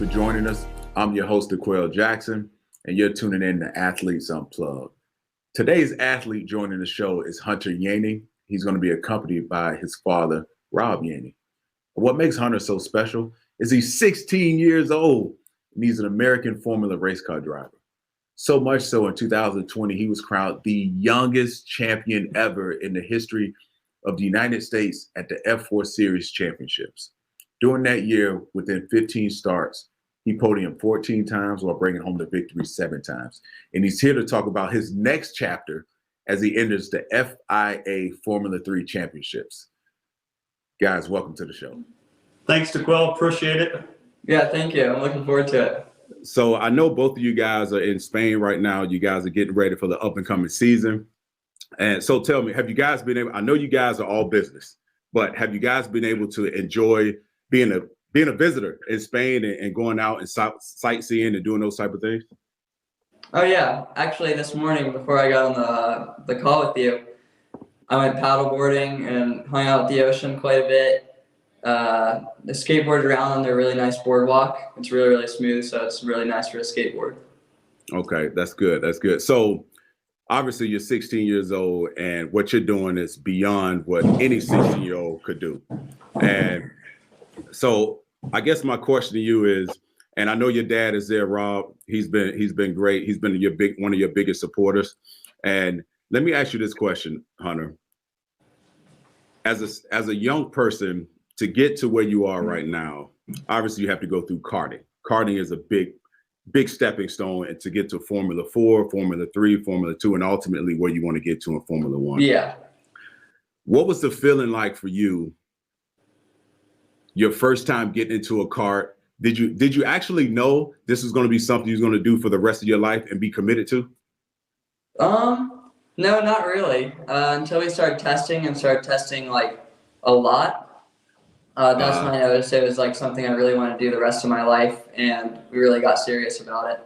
for joining us. I'm your host, Aquel Jackson, and you're tuning in to Athletes Unplugged. Today's athlete joining the show is Hunter Yeany. He's going to be accompanied by his father, Rob Yeany. What makes Hunter so special is he's 16 years old, and he's an American Formula race car driver. So much so in 2020, he was crowned the youngest champion ever in the history of the United States at the F4 Series Championships. During that year, within 15 starts, he podiumed 14 times while bringing home the victory 7 times. And he's here to talk about his next chapter as he enters the FIA Formula 3 Championships. Guys, welcome to the show. Thanks, Aquel. Appreciate it. Yeah, thank you. I'm looking forward to it. So I know both of you guys are in Spain right now. You guys are getting ready for the up-and-coming season. And so tell me, have you guys been able – I know you guys are all business, but have you guys been able to enjoy – being a visitor in Spain and going out and sightseeing and doing those type of things? Oh yeah, actually this morning before I got on the call with you, I went paddleboarding and hung out at the ocean quite a bit. The skateboard around on their really nice boardwalk. It's really, really smooth, so it's really nice for a skateboard. Okay, that's good. That's good. So obviously you're 16 years old and what you're doing is beyond what any 16-year-old could do. And so I guess my question to you is, and I know your dad is there, Rob. He's been great. He's been one of your biggest supporters. And let me ask you this question, Hunter. As a young person, to get to where you are right now, obviously you have to go through karting. Karting is a big stepping stone and to get to Formula 4, Formula 3, Formula 2, and ultimately where you want to get to in Formula 1. Yeah. What was the feeling like for you your first time getting into a kart? Did you actually know this was going to be something you're going to do for the rest of your life and be committed to? No, not really. Until we started testing like a lot. That's when I noticed it was like something I really want to do the rest of my life, and we really got serious about it.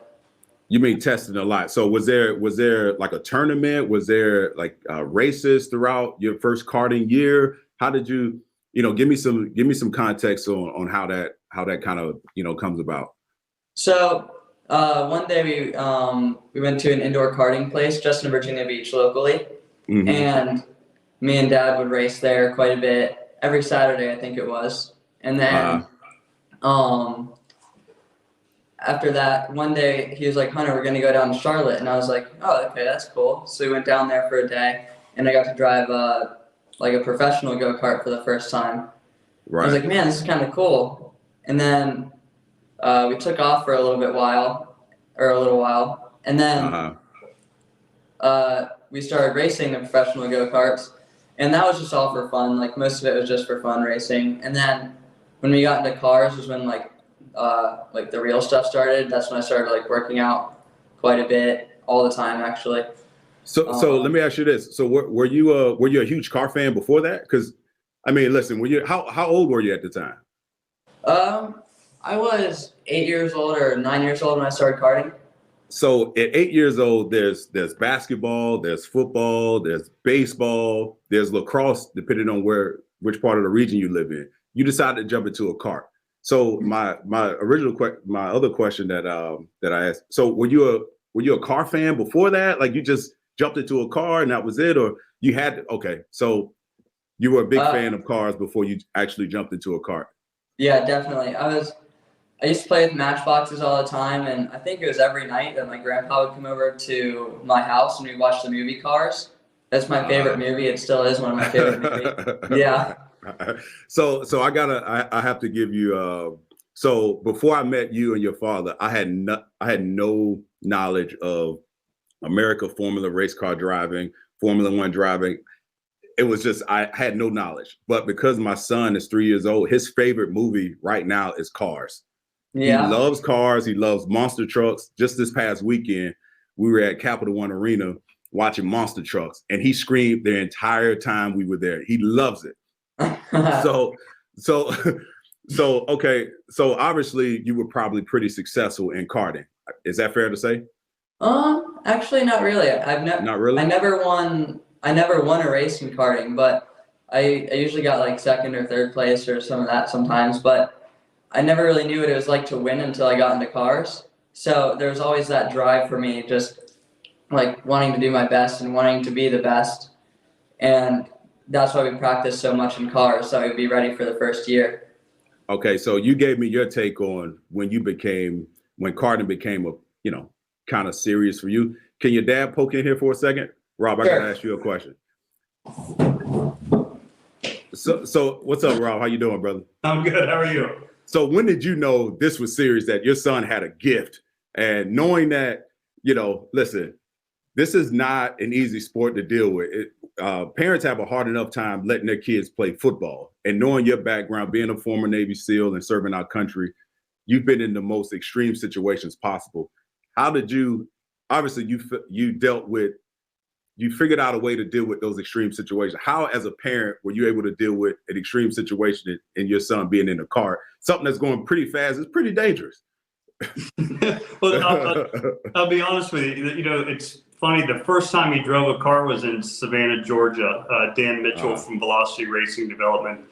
You mean testing a lot? So was there like a tournament? Was there like races throughout your first karting year? How did you? Give me some context on how that kind of comes about. So one day we went to an indoor karting place just in Virginia Beach locally, mm-hmm. and me and Dad would race there quite a bit every Saturday, I think it was. And then after that, one day he was like, "Hunter, we're gonna go down to Charlotte," and I was like, "Oh, okay, that's cool." So we went down there for a day, and I got to drive like a professional go-kart for the first time. Right. I was like, man, this is kind of cool. And then we took off for a little while. And then we started racing the professional go-karts. And that was just all for fun. Like most of it was just for fun racing. And then when we got into cars was when like the real stuff started. That's when I started like working out quite a bit, all the time actually. So let me ask you this. So were you a huge car fan before that? Because I mean, listen, how old were you at the time? I was 8 years old or 9 years old when I started karting. So at 8 years old, there's basketball, there's football, there's baseball, there's lacrosse, depending on which part of the region you live in. You decided to jump into a kart. So my other question that I asked. So were you a car fan before that? Like you just jumped into a car and that was it, or you had so you were a big fan of cars before you actually jumped into a kart? Yeah, definitely. I used to play with matchboxes all the time, and I think it was every night that my grandpa would come over to my house and we'd watch the movie Cars. That's my favorite movie. It still is one of my favorite movies. Yeah. So I have to give you so before I met you and your father, I had no knowledge of America Formula race car driving, Formula 1 driving. It was just, I had no knowledge. But because my son is 3 years old, his favorite movie right now is Cars. Yeah. He loves cars. He loves monster trucks. Just this past weekend, we were at Capital One Arena watching monster trucks, and he screamed the entire time we were there. He loves it. So obviously you were probably pretty successful in karting. Is that fair to say? Actually, not really. Not really? I never won a race in karting, but I usually got like second or third place or some of that sometimes. But I never really knew what it was like to win until I got into cars. So there was always that drive for me, just like wanting to do my best and wanting to be the best. And that's why we practice so much in cars, so I would be ready for the first year. Okay, so you gave me your take on when karting became kind of serious for you. Can your dad poke in here for a second? Rob, I gotta ask you a question. So what's up, Rob? How you doing, brother? I'm good. How are you? So when did you know this was serious, that your son had a gift? And knowing that, listen, this is not an easy sport to deal with. Parents have a hard enough time letting their kids play football. And knowing your background, being a former Navy SEAL and serving our country, you've been in the most extreme situations possible. How did you, obviously you figured out a way to deal with those extreme situations. How, as a parent, were you able to deal with an extreme situation in your son being in a car? Something that's going pretty fast is pretty dangerous. Well, I'll be honest with you. It's funny. The first time he drove a car was in Savannah, Georgia. Dan Mitchell from Velocity Racing Development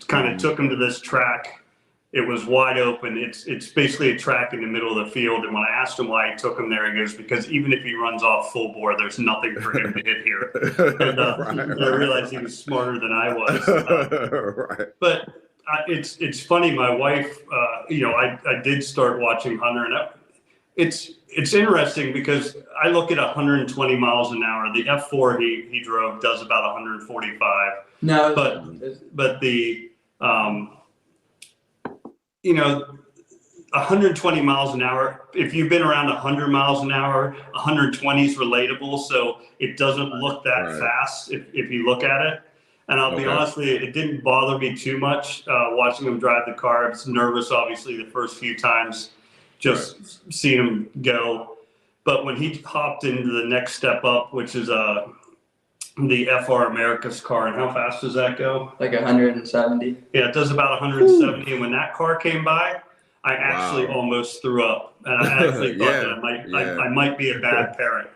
kind of took him to this track. It was wide open. It's basically a track in the middle of the field. And when I asked him why he took him there, he goes, because even if he runs off full bore, there's nothing for him to hit here. And I realized he was smarter than I was. Right. But it's funny. My wife, I did start watching Hunter, and it's interesting because I look at 120 miles an hour. The F4 he drove does about 145. No, but the 120 miles an hour, if you've been around 100 miles an hour, 120 is relatable. So it doesn't look that fast if you look at it. And I'll be honest with you, it didn't bother me too much watching him drive the car. I was nervous, obviously, the first few times, just seeing him go. But when he hopped into the next step up, which is the FR America's car, and how fast does that go? Like 170. Yeah, it does about 170. And when that car came by, I actually almost threw up, and I actually thought that I might be a bad parent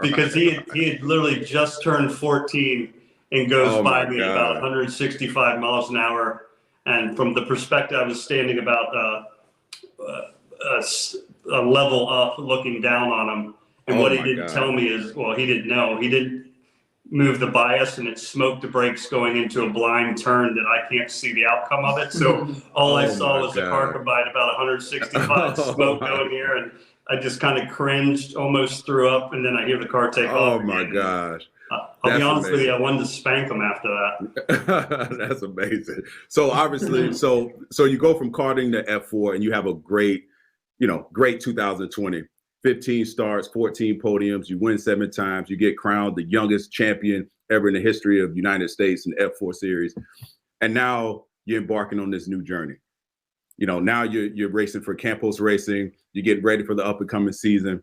because he had literally just turned 14 and goes by me about 165 miles an hour. And from the perspective, I was standing about a level up, looking down on him. And what he didn't tell me is, well, he didn't know. He didn't move the bias, and it smoked the brakes going into a blind turn that I can't see the outcome of it. So all I saw was the car come by at about 165, smoke going here, and I just kind of cringed, almost threw up, and then I hear the car take off. Oh my gosh. I'll be honest with you, I wanted to spank him after that. That's amazing. So obviously, so you go from karting to F4, and you have a great 2020. 15 starts, 14 podiums, you win 7 times, you get crowned the youngest champion ever in the history of the United States in the F4 series. And now you're embarking on this new journey. Now you're racing for Campos Racing, you're getting ready for the up and coming season.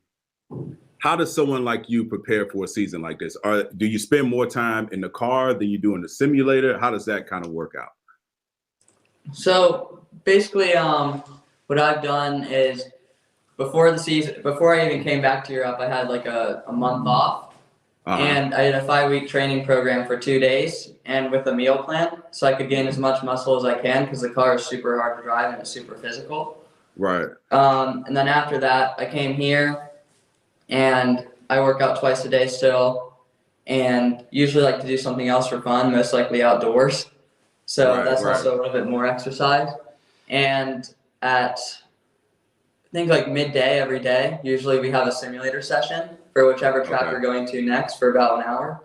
How does someone like you prepare for a season like this? Do you spend more time in the car than you do in the simulator? How does that kind of work out? So basically, what I've done is, before the season, before I even came back to Europe, I had like a month off, and I did a 5-week training program for 2 days, and with a meal plan, so I could gain as much muscle as I can, because the car is super hard to drive and it's super physical. Right. And then after that, I came here, and I work out twice a day still, and usually like to do something else for fun, most likely outdoors. So that's also a little bit more exercise. And at I think like midday every day, usually we have a simulator session for whichever track we're going to next for about an hour.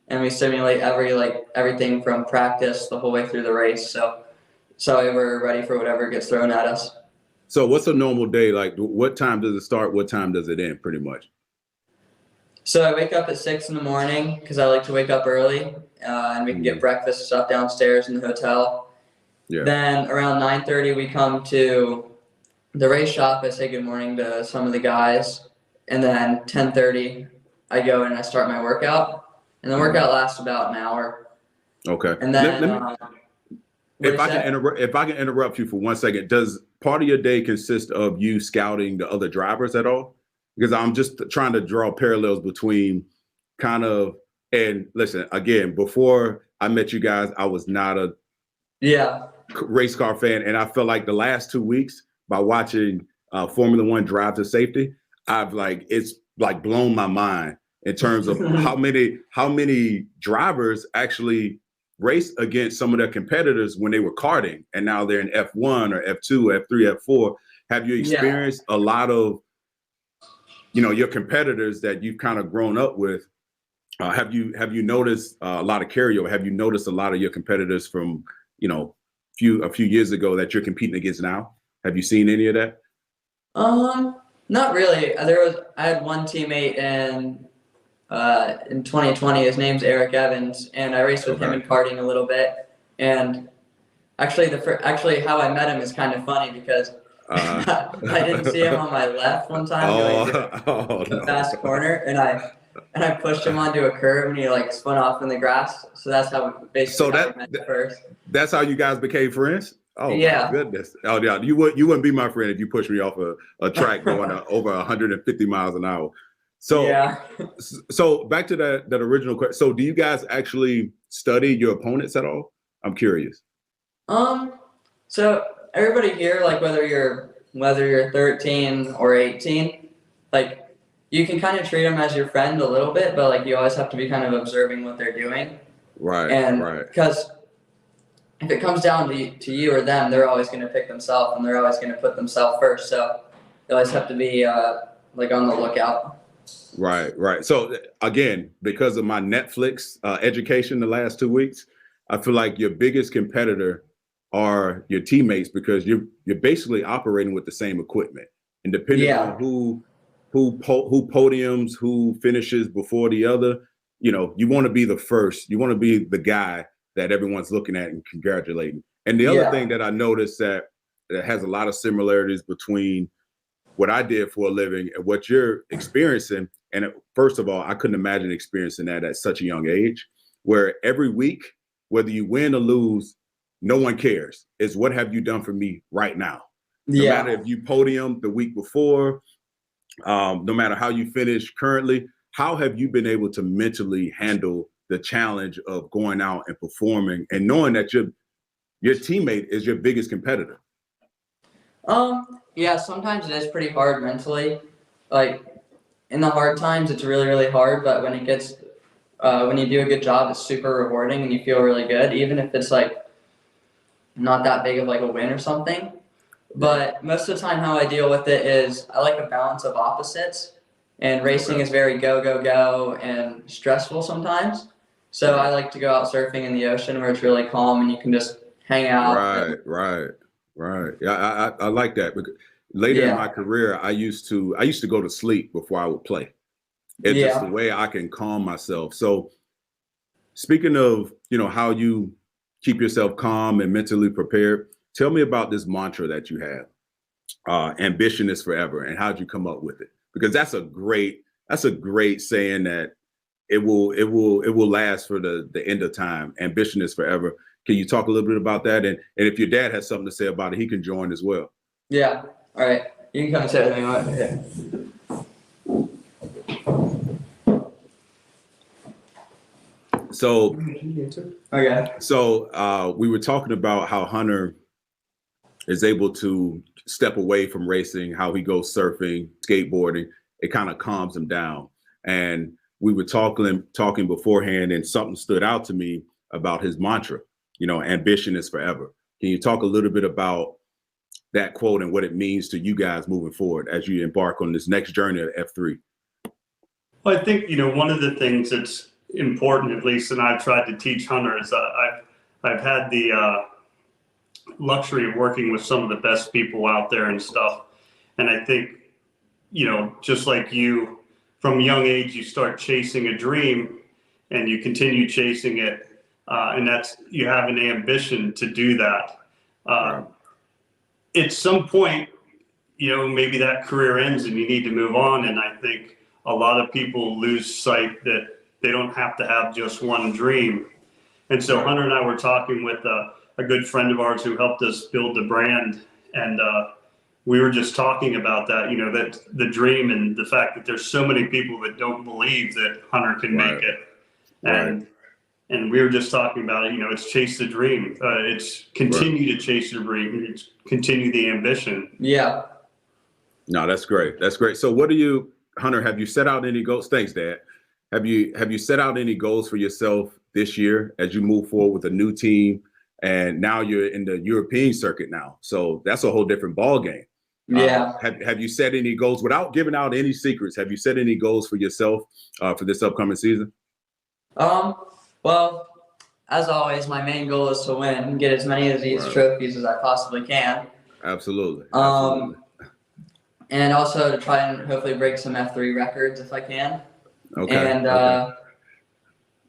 And we simulate everything from practice the whole way through the race. So we're ready for whatever gets thrown at us. So what's a normal day like? What time does it start? What time does it end, pretty much? So I wake up at 6 in the morning because I like to wake up early, and we can get breakfast and stuff downstairs in the hotel. Yeah. Then around 9:30 we come to the race shop. I say good morning to some of the guys, and then 10:30 I go and I start my workout, and the workout lasts about an hour. Okay. And then if I can interrupt you for 1 second, does part of your day consist of you scouting the other drivers at all? Because I'm just trying to draw parallels between and listen, again, before I met you guys, I was not race car fan, and I feel like the last 2 weeks by watching Formula One Drive to Safety, it's blown my mind in terms of how many drivers actually race against some of their competitors when they were karting, and now they're in F1 or F2, F3, F4. Have you experienced a lot of, your competitors that you've kind of grown up with? Have you noticed a lot of carryover? Have you noticed a lot of your competitors from, a few years ago that you're competing against now? Have you seen any of that? Not really. I had one teammate in 2020. His name's Eric Evans, and I raced with him in karting a little bit. And actually, how I met him is kind of funny because I didn't see him on my left one time going a fast corner, and I pushed him onto a curb, and he spun off in the grass. So that's how we basically met first. That's how you guys became friends? Oh yeah. My goodness! Oh yeah, you wouldn't be my friend if you pushed me off a track going over 150 miles an hour. So yeah. So back to that original question. So do you guys actually study your opponents at all? I'm curious. So everybody here, whether you're 13 or 18, you can kind of treat them as your friend a little bit, but you always have to be kind of observing what they're doing. Right. And right. Because if it comes down to you or them, they're always going to pick themselves, and they're always going to put themselves first. So you always have to be on the lookout. Right. So again, because of my Netflix education the last 2 weeks, I feel like your biggest competitor are your teammates, because you're basically operating with the same equipment, and depending on who podiums, who finishes before the other, you want to be the first. You want to be the guy that everyone's looking at and congratulating. And the other thing that I noticed that has a lot of similarities between what I did for a living and what you're experiencing. And first of all, I couldn't imagine experiencing that at such a young age, where every week, whether you win or lose, no one cares. It's what have you done for me right now? No matter if you podium the week before, no matter how you finish currently, how have you been able to mentally handle the challenge of going out and performing and knowing that your teammate is your biggest competitor? Yeah, sometimes it is pretty hard mentally. In the hard times, it's really, really hard, but when when you do a good job, it's super rewarding and you feel really good, even if it's not that big of a win or something. But most of the time, how I deal with it is I like a balance of opposites, and racing is very go, go, go and stressful sometimes. So I like to go out surfing in the ocean where it's really calm and you can just hang out. Right. Yeah, I like that. Because later in my career, I used to go to sleep before I would play. It's just the way I can calm myself. So speaking of, how you keep yourself calm and mentally prepared, tell me about this mantra that you have. Ambition is forever. And how'd you come up with it? Because that's a great saying that it will last for the end of time. Ambition is forever. Can you talk a little bit about that? And if your dad has something to say about it, he can join as well. Yeah. All right. You can come and say anything. So we were talking about how Hunter is able to step away from racing, how he goes surfing, skateboarding. It kind of calms him down. And we were talking beforehand, and something stood out to me about his mantra, ambition is forever. Can you talk a little bit about that quote and what it means to you guys moving forward as you embark on this next journey at F3? Well, I think, one of the things that's important, at least, and I've tried to teach Hunter, is I've had the luxury of working with some of the best people out there and stuff. And I think, just like you, from a young age, you start chasing a dream and you continue chasing it. And that's, you have an ambition to do that. At some point, maybe that career ends and you need to move on. And I think a lot of people lose sight that they don't have to have just one dream. And so Hunter and I were talking with a good friend of ours who helped us build the brand. And we were just talking about that, that the dream and the fact that there's so many people that don't believe that Hunter can make it. And And we were just talking about it, it's chase the dream. It's continue to chase your dream. It's continue the ambition. Yeah. No, that's great. That's great. So what do you, Hunter, have you set out any goals? Thanks, Dad. Have you set out any goals for yourself this year as you move forward with a new team? And now you're in the European circuit now. So that's a whole different ball game. Yeah. Have you set any goals without giving out any secrets? Have you set any goals for yourself for this upcoming season? Well, as always, my main goal is to win and get as many of these trophies as I possibly can. Absolutely. And also to try and hopefully break some F3 records if I can. Okay. And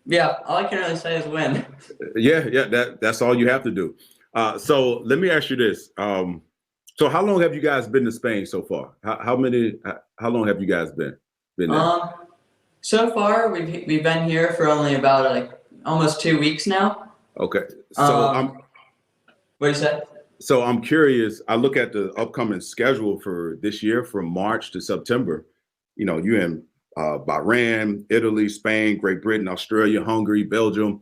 yeah, all I can really say is win. Yeah. That's all you have to do. So let me ask you this. So how long have you guys been to Spain so far? How long have you guys been there? So far we've been here for only about almost 2 weeks now. Okay. So what do you say? So I'm curious. I look at the upcoming schedule for this year from March to September. You're in Bahrain, Italy, Spain, Great Britain, Australia, Hungary, Belgium,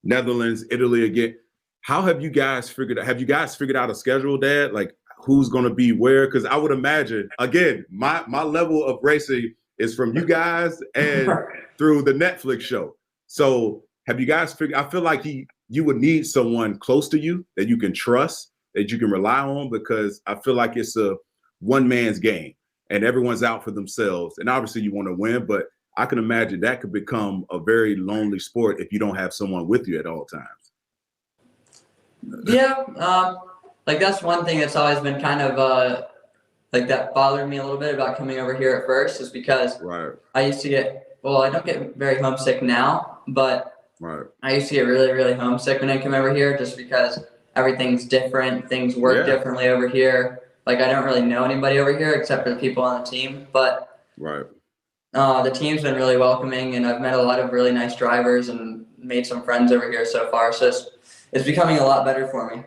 Netherlands, Italy again. How have you guys figured out a schedule, Dad? Like who's going to be where? Because I would imagine, again, my level of racing is from you guys and through the Netflix show. So have you guys figured? I feel like you would need someone close to you that you can trust, that you can rely on, because I feel like it's a one man's game and everyone's out for themselves. And obviously you want to win, but I can imagine that could become a very lonely sport if you don't have someone with you at all times. Yeah. That's one thing that's always been kind of that bothered me a little bit about coming over here at first, is because I used to I don't get very homesick now, but I used to get really, really homesick when I come over here just because everything's different. Things work differently over here. I don't really know anybody over here except for the people on the team, but the team's been really welcoming, and I've met a lot of really nice drivers and made some friends over here so far. So it's becoming a lot better for me.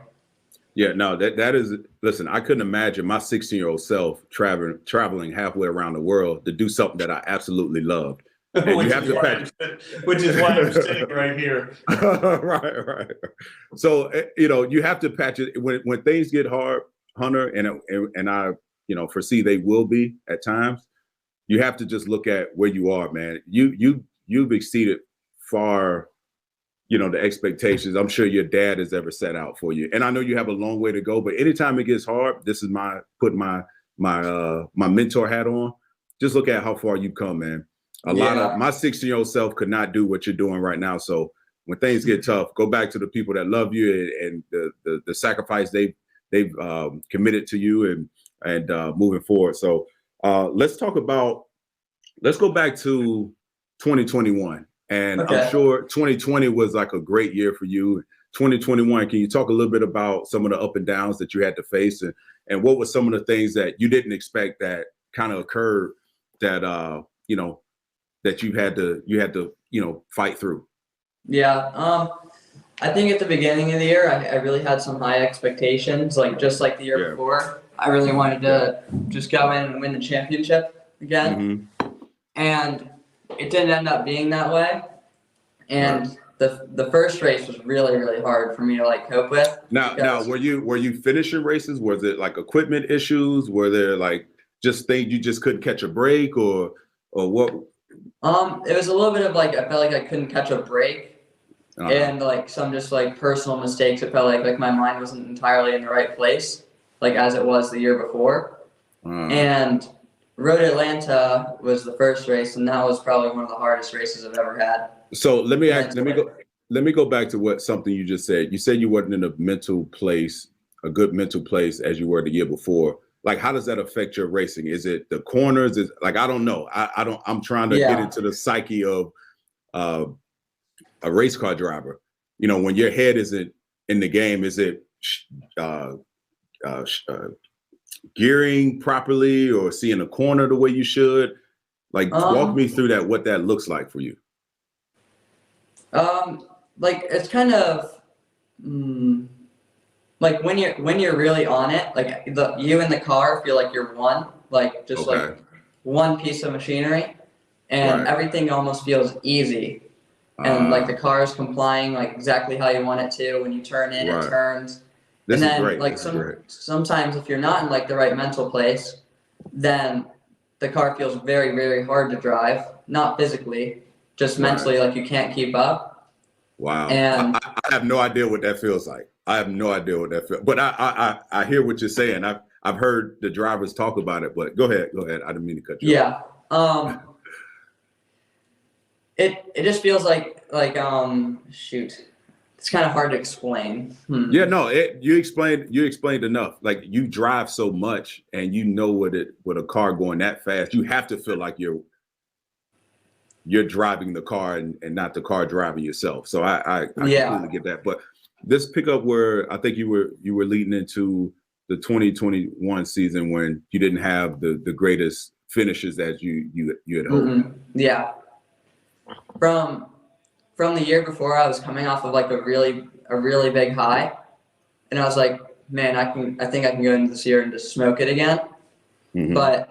Yeah, no, that is, listen, I couldn't imagine my 16-year-old self traveling halfway around the world to do something that I absolutely loved. And which, you have to which is why I'm sitting right here. Right. So, you have to patch it when things get hard, Hunter, and I, foresee they will be at times. You have to just look at where you are, man. You've exceeded far, the expectations I'm sure your dad has ever set out for you. And I know you have a long way to go, but anytime it gets hard, this is my mentor hat on. Just look at how far you've come, man. A lot of my 16-year-old self could not do what you're doing right now. So when things get tough, go back to the people that love you and the sacrifice they've committed to you and moving forward. So let's go back to 2021. And I'm sure 2020 was like a great year for you. 2021, can you talk a little bit about some of the up and downs that you had to face, and what were some of the things that you didn't expect that kind of occurred that that you had to fight through? Yeah, I think at the beginning of the year, I really had some high expectations, just like the year before. I really wanted to just go in and win the championship again. Mm-hmm. And it didn't end up being that way. And the first race was really, really hard for me to cope with. Now, were you finishing races? Was it equipment issues? Were there just things you just couldn't catch a break, or what? It was a little bit of I felt like I couldn't catch a break, and some just personal mistakes. It felt like my mind wasn't entirely in the right place, as it was the year before. And Road Atlanta was the first race, and that was probably one of the hardest races I've ever had. So let me go back to something you just said. You said you weren't in a good mental place as you were the year before. How does that affect your racing? Is it the corners? I don't know. I'm trying to get into the psyche of a race car driver. When your head isn't in the game, is it gearing properly or seeing a corner the way you should? Walk me through that, what that looks like for you. It's kind of when you're really on it, you and the car feel like you're one, one piece of machinery, and everything almost feels easy. and like the car is complying like exactly how you want it to. When you turn in, it turns. This and then is great. like sometimes if you're not in like the right mental place, then the car feels very, very hard to drive. Not physically, just mentally, like you can't keep up. Wow. And I have no idea what that feels like. I have no idea what that feels. But I hear what you're saying. I've heard the drivers talk about it. But go ahead. I didn't mean to cut you off. Yeah. It just feels like shoot. It's kind of hard to explain. Yeah, no, you explained enough. Like you drive so much and you know what a car going that fast, you have to feel like you're driving the car and not the car driving yourself. So I completely get that. But this pickup where I think you were leading into the 2021 season when you didn't have the greatest finishes as you had hoped. Mm-hmm. Yeah. From the year before, I was coming off of like a really big high, and I was like, man, I think I can go into this year and just smoke it again. Mm-hmm. But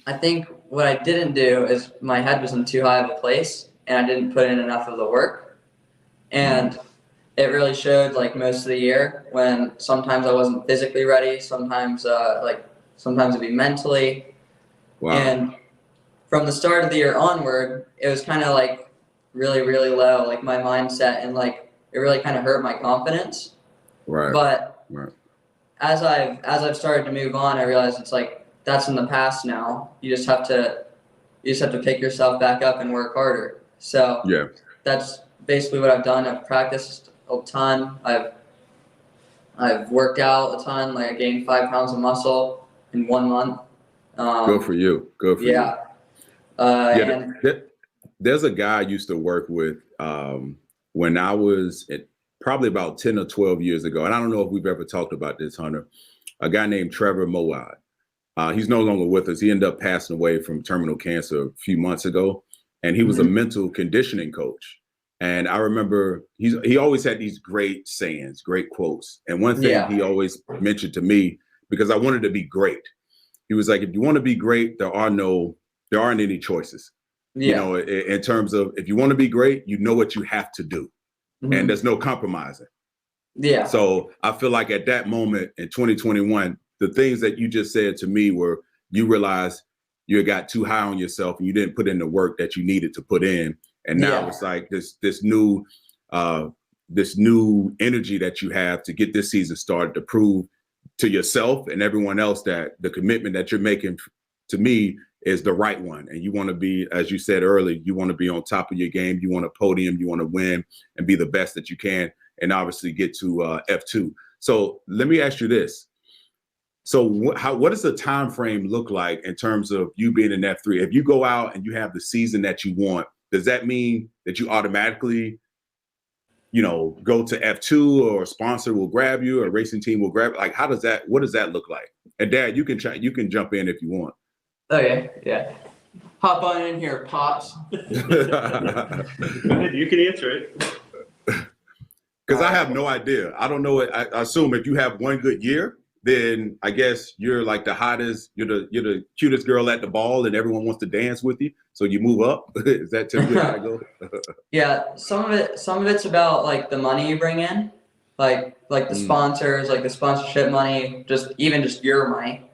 I think what I didn't do is my head was in too high of a place, and I didn't put in enough of the work, and it really showed like most of the year when sometimes I wasn't physically ready, sometimes it'd be mentally. Wow. And from the start of the year onward, it was kind of like really, really low, like my mindset, and like it really kind of hurt my confidence. Right. But as I've started to move on, I realized it's like that's in the past now. You just have to pick yourself back up and work harder. So that's basically what I've done. I've practiced a ton. I've worked out a ton. Like I gained 5 pounds of muscle in 1 month. Good for you. Good for you. And there's a guy I used to work with when I was probably about 10 or 12 years ago. And I don't know if we've ever talked about this, Hunter. A guy named Trevor Moad. He's no longer with us. He ended up passing away from terminal cancer a few months ago. And he was a mental conditioning coach. And I remember he always had these great sayings, great quotes. And one thing he always mentioned to me, because I wanted to be great, he was like, if you want to be great, there aren't any choices. You know, in terms of if you want to be great, you know what you have to do. And there's no compromising. Yeah. So I feel like at that moment in 2021, the things that you just said to me were you realized you got too high on yourself and you didn't put in the work that you needed to put in. And now it's like this new energy that you have to get this season started to prove to yourself and everyone else that the commitment that you're making to me is the right one. And you want to be, as you said earlier, you want to be on top of your game. You want a podium, you want to win and be the best that you can, and obviously get to F2. So let me ask you this. So what does the time frame look like in terms of you being in F3? If you go out and you have the season that you want, does that mean that you automatically, go to F2 or a sponsor will grab you or a racing team will grab? Like, what does that look like? And Dad, you can jump in if you want. Okay, yeah. Hop on in here, Pops. Go ahead, you can answer it. Because I have no idea. I don't know. I assume if you have one good year, then I guess you're like the hottest, you're the cutest girl at the ball and everyone wants to dance with you. So you move up. Is that typically how I go? Yeah, some of it's about like the money you bring in, like the sponsors, like the sponsorship money, just your money.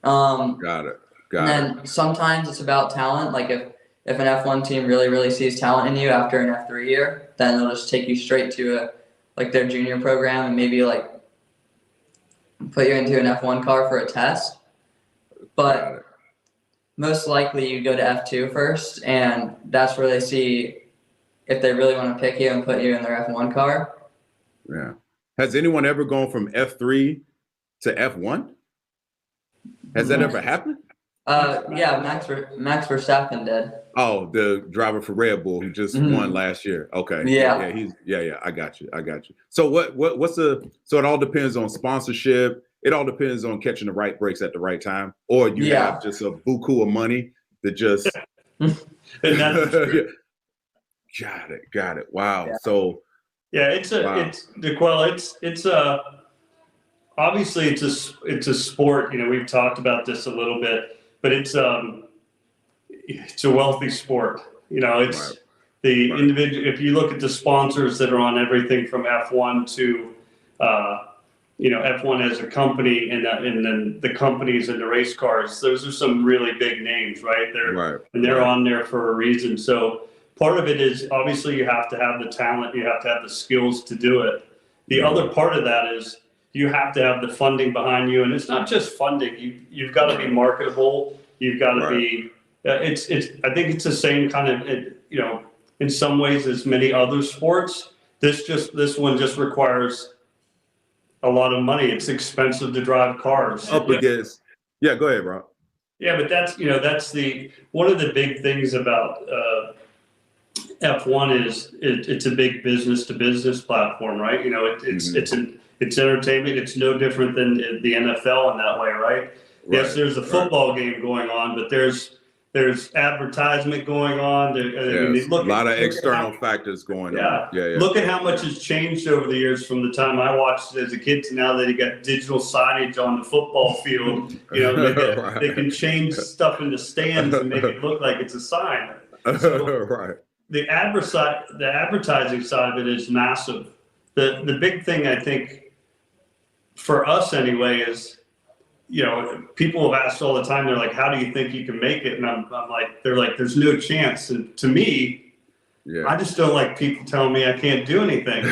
Got it. And then sometimes it's about talent. Like if an F1 team really, really sees talent in you after an F3 year, then they'll just take you straight to their junior program and maybe like put you into an F1 car for a test. But most likely you go to F2 first, and that's where they see if they really want to pick you and put you in their F1 car. Yeah. Has anyone ever gone from F3 to F1? Has that ever happened? Yeah, Max Verstappen did. Oh, the driver for Red Bull who just won last year. Okay. Yeah. I got you. So so it all depends on sponsorship. It all depends on catching the right brakes at the right time, or you have just a buku of money that just. Got it. Wow. Yeah. So. Yeah, obviously it's a sport. We've talked about this a little bit, but it's a wealthy sport. the individual, if you look at the sponsors that are on everything from F1 to, F1 as a company, and then the companies and the race cars, those are some really big names, right? They're on there for a reason. So part of it is obviously you have to have the talent, you have to have the skills to do it. The other part of that is you have to have the funding behind you, and it's not just funding. You've got to be marketable. You've got to be. I think it's the same kind of, in some ways as many other sports. This one just requires a lot of money. It's expensive to drive cars. Go ahead, Rob. Yeah, but that's one of the big things about F1 is it's a big business to business platform, right? It's entertainment. It's no different than the NFL in that way, right? Yes, there's a football game going on, but there's advertisement going on. A lot of external factors going on. Yeah. Look at how much has changed over the years from the time I watched it as a kid to now that you got digital signage on the football field. They can change stuff in the stands and make it look like it's a sign. So the advertising side of it is massive. The big thing, I think, for us anyway, is people have asked all the time, they're like, how do you think you can make it? And I'm like, they're like, there's no chance. And to me, I just don't like people telling me I can't do anything.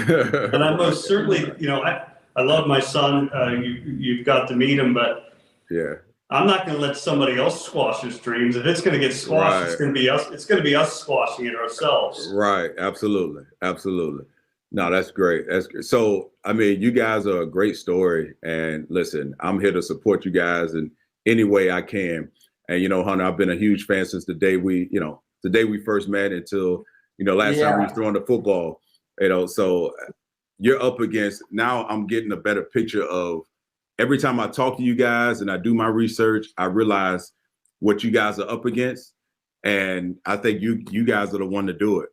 And I most certainly, I love my son. You've got to meet him, but I'm not going to let somebody else squash his dreams. If it's going to get squashed, it's going to be us. It's going to be us squashing it ourselves. Right. Absolutely. No, that's great. So, I mean, you guys are a great story, and listen, I'm here to support you guys in any way I can. And, Hunter, I've been a huge fan since the day we first met until, last time we was throwing the football, so you're up against, now I'm getting a better picture of every time I talk to you guys and I do my research, I realize what you guys are up against. And I think you guys are the one to do it.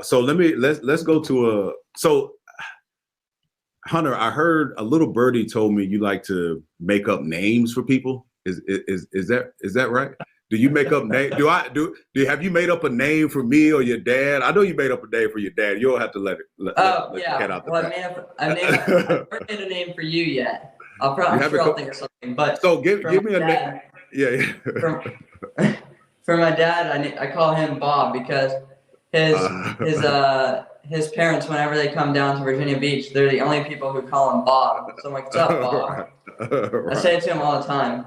So let's go to so Hunter, I heard a little birdie told me you like to make up names for people. Is that right? Do you make up name? Have you made up a name for me or your dad? I know you made up a name for your dad. You'll have to let the cat out the bag. I haven't made a name for you yet. I'll think of something. But so give me a name. Yeah. For my dad, I call him Bob because his parents, whenever they come down to Virginia Beach, they're the only people who call him Bob. So I'm like, what's up, Bob? I say it to him all the time.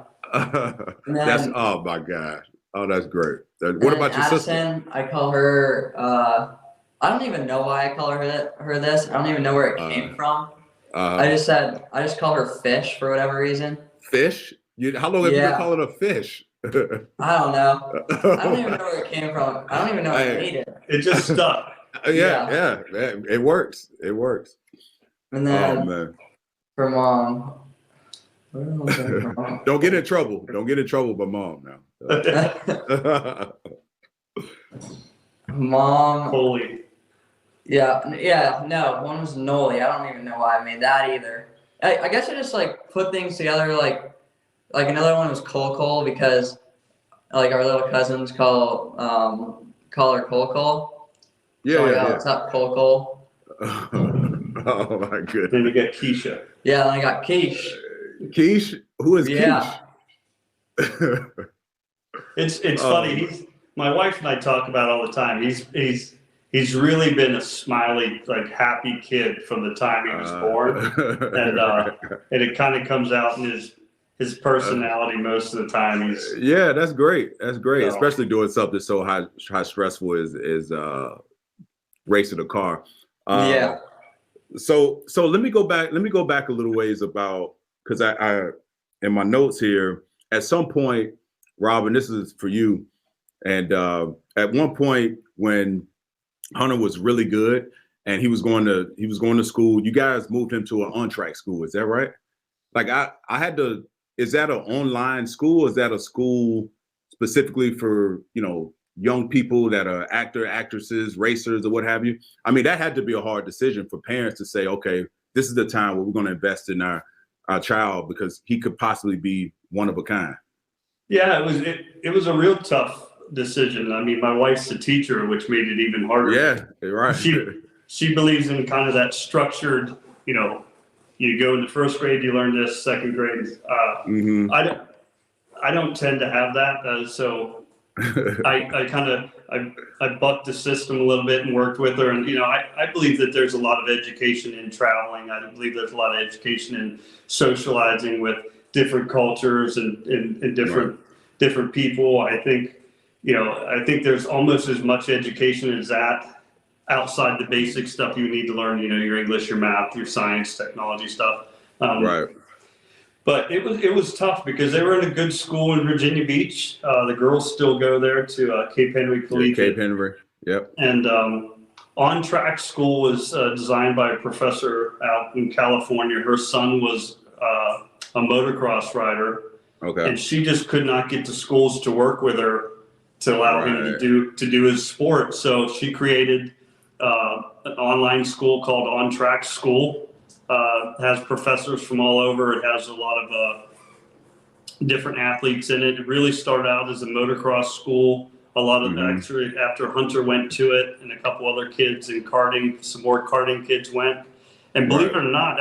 Then, oh my gosh. Oh, that's great. What about your sister? I call her, I don't even know why I call her this. I don't even know where it came from. I just call her Fish for whatever reason. Fish? How long have you been calling her Fish? I don't know. I don't even know where it came from. I don't even know I made it. It just stuck. Yeah. It works. And then for Mom. Don't get in trouble. Don't get in trouble by Mom now. Mom. Holy. Yeah. No, one was Noli. I don't even know why I made that either. I guess I just put things together like another one was Cole because our little cousins call her Cole. What's up, Cole? Oh my goodness. Then you get Keisha. Yeah, then I got Keish. Keish? Who is Keish? It's funny. My wife and I talk about it all the time. He's really been a smiley, happy kid from the time he was born, and it kind of comes out in his personality most of the time. That's great. That's great, especially doing something so high stressful as racing a car. So let me go back a little ways about, because I in my notes here, at some point, Robin, this is for you, and at one point when Hunter was really good and he was going to school, you guys moved him to an on-track school. Is that right? Is that an online school? Is that a school specifically for, young people that are actresses, racers, or what have you? I mean, that had to be a hard decision for parents to say, okay, this is the time where we're going to invest in our child because he could possibly be one of a kind. Yeah, it was a real tough decision. I mean, my wife's a teacher, which made it even harder. Yeah, you're right. She believes in kind of that structured, you go into first grade, you learn this, second grade. I don't tend to have that. So I bucked the system a little bit and worked with her. And, I believe that there's a lot of education in traveling. I believe there's a lot of education in socializing with different cultures and different people. I think there's almost as much education as that outside the basic stuff you need to learn, your English, your math, your science, technology stuff. Right. But it was tough because they were in a good school in Virginia Beach. The girls still go there to Cape Henry Collegiate. Cape Henry, yep. And on-track school was designed by a professor out in California. Her son was a motocross rider. Okay. And she just could not get the schools to work with her to allow him to do his sport. So she created an online school called On Track School. Has professors from all over. It has a lot of different athletes in it. It really started out as a motocross school. A lot of actually after Hunter went to it and a couple other kids in karting, some more karting kids went. And believe it or not,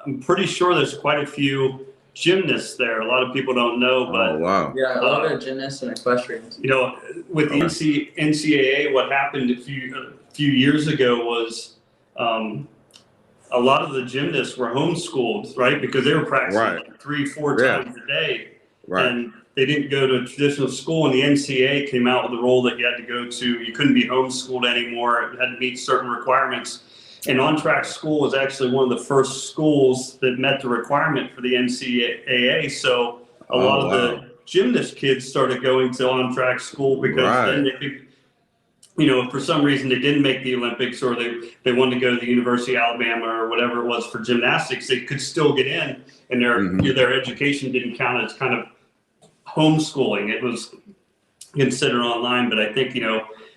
I'm pretty sure there's quite a few gymnasts there. A lot of people don't know, but yeah, a lot of gymnasts and equestrians. With the NCAA, what happened a few years ago was a lot of the gymnasts were homeschooled, right? Because they were practicing like 3-4 times a day. Right. And they didn't go to traditional school, and the NCAA came out with a rule that you had to go to. You couldn't be homeschooled anymore. It had to meet certain requirements. And On Track School was actually one of the first schools that met the requirement for the NCAA. So a lot of the gymnast kids started going to On Track School because then they could, if for some reason they didn't make the Olympics or they wanted to go to the University of Alabama or whatever it was for gymnastics, they could still get in, and their education didn't count as kind of homeschooling. It was considered online. But I think,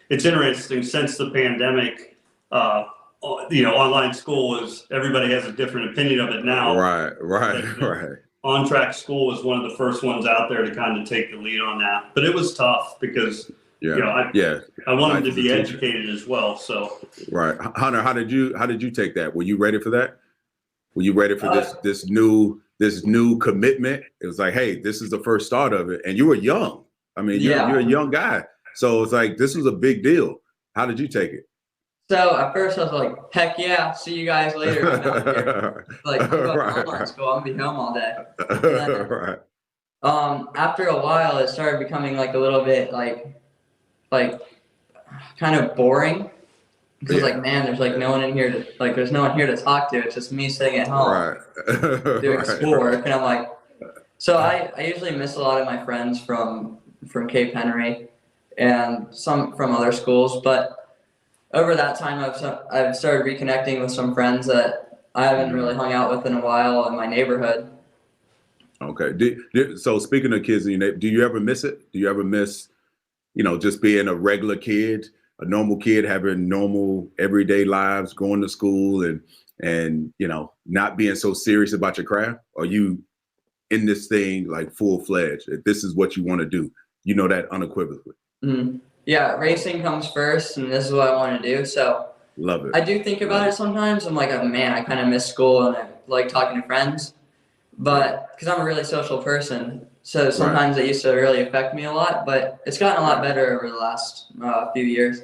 it's interesting since the pandemic, online school everybody has a different opinion of it now. Right. On Track School was one of the first ones out there to kind of take the lead on that. But it was tough because I want them to be educated as well. So right. Hunter, how did you take that? Were you ready for that? Were you ready for this new commitment? It was like, hey, this is the first start of it. And you were young. I mean, you're a young guy. So it's like, this was a big deal. How did you take it? So at first I was like, heck yeah, see you guys later. Like, I'm going to online school, I'm going to be home all day. Then, after a while, it started becoming like a little bit like kind of boring. Because like, man, there's like no one in here there's no one here to talk to. It's just me sitting at home doing schoolwork. And I'm like, so I usually miss a lot of my friends from Cape Henry and some from other schools. But over that time, I've started reconnecting with some friends that I haven't really hung out with in a while in my neighborhood. Okay. So speaking of kids in your neighborhood, do you ever miss it? Do you ever miss, just being a regular kid, a normal kid, having normal everyday lives, going to school and not being so serious about your craft? Or are you in this thing like full-fledged? If this is what you want to do, that unequivocally. Mm-hmm. Yeah, racing comes first, and this is what I want to do. So love it. I do think about it sometimes. I'm like, oh man, I kind of miss school and I like talking to friends. But because I'm a really social person, so sometimes it used to really affect me a lot. But it's gotten a lot better over the last few years.